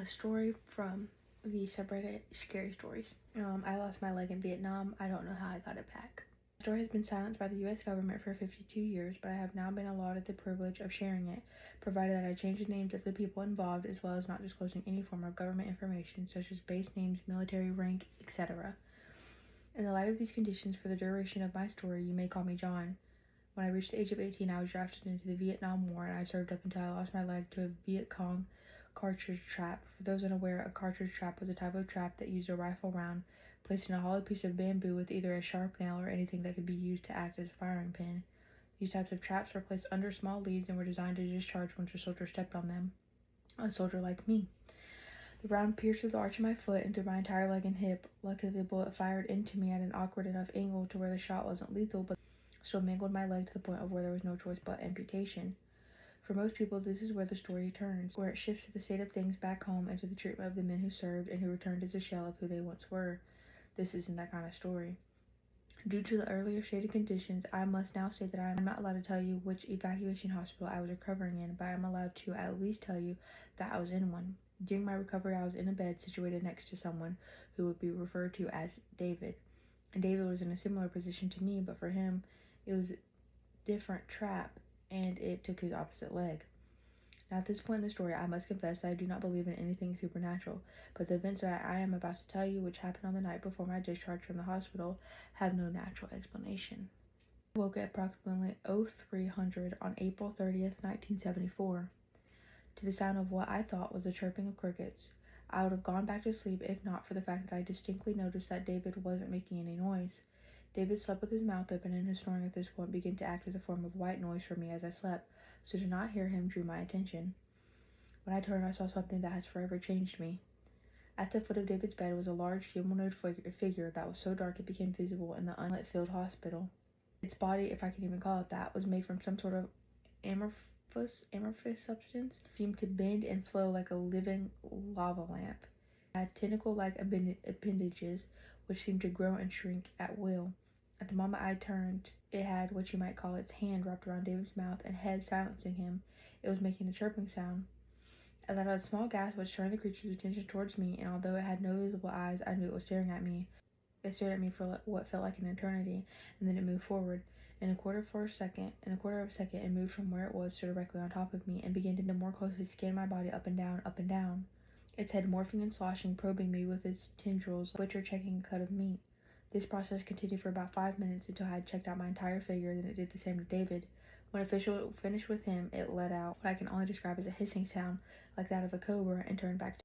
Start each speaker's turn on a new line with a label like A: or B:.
A: A story from the subreddit Scary Stories. I lost my leg in Vietnam. I don't know how I got it back. The story has been silenced by the U.S. government for 52 years, but I have now been allotted the privilege of sharing it, provided that I change the names of the people involved, as well as not disclosing any form of government information, such as base names, military rank, etc. In the light of these conditions, for the duration of my story, you may call me John. When I reached the age of 18, I was drafted into the Vietnam War, and I served up until I lost my leg to a Viet Cong cartridge trap. For those unaware, a cartridge trap was a type of trap that used a rifle round placed in a hollow piece of bamboo with either a sharp nail or anything that could be used to act as a firing pin. These types of traps were placed under small leads and were designed to discharge once a soldier stepped on them. A soldier like me. The round pierced through the arch of my foot and through my entire leg and hip. Luckily, the bullet fired into me at an awkward enough angle to where the shot wasn't lethal, but still mangled my leg to the point of where there was no choice but amputation. For most people, this is where the story turns, where it shifts to the state of things back home and to the treatment of the men who served and who returned as a shell of who they once were. This isn't that kind of story. Due to the earlier stated conditions, I must now state that I am not allowed to tell you which evacuation hospital I was recovering in, but I am allowed to at least tell you that I was in one. During my recovery, I was in a bed situated next to someone who would be referred to as David. And David was in a similar position to me, but for him, it was a different trap, and it took his opposite leg. Now, at this point in the story, I must confess that I do not believe in anything supernatural, but the events that I am about to tell you, which happened on the night before my discharge from the hospital, have no natural explanation. I woke at approximately 0300 on April 30th, 1974, to the sound of what I thought was the chirping of crickets. I would have gone back to sleep if not for the fact that I distinctly noticed that David wasn't making any noise. David slept with his mouth open, and his snoring at this point began to act as a form of white noise for me as I slept, so to not hear him drew my attention. When I turned, I saw something that has forever changed me. At the foot of David's bed was a large humanoid figure that was so dark it became visible in the unlit-filled hospital. Its body, if I can even call it that, was made from some sort of amorphous substance, seemed to bend and flow like a living lava lamp. It had tentacle-like appendages which seemed to grow and shrink at will. At the moment I turned, it had what you might call its hand wrapped around David's mouth and head, silencing him. It was making a chirping sound. I let out a small gasp which turned the creature's attention towards me, and although it had no visible eyes, I knew it was staring at me. It stared at me for what felt like an eternity, and then it moved forward. In a quarter of a second, it moved from where it was to directly on top of me, and began to more closely scan my body up and down, up and down. Its head morphing and sloshing, probing me with its tendrils, which are checking a cut of meat. This process continued for about 5 minutes until I had checked out my entire figure, then it did the same to David. When it finished with him, it let out what I can only describe as a hissing sound, like that of a cobra, and turned back to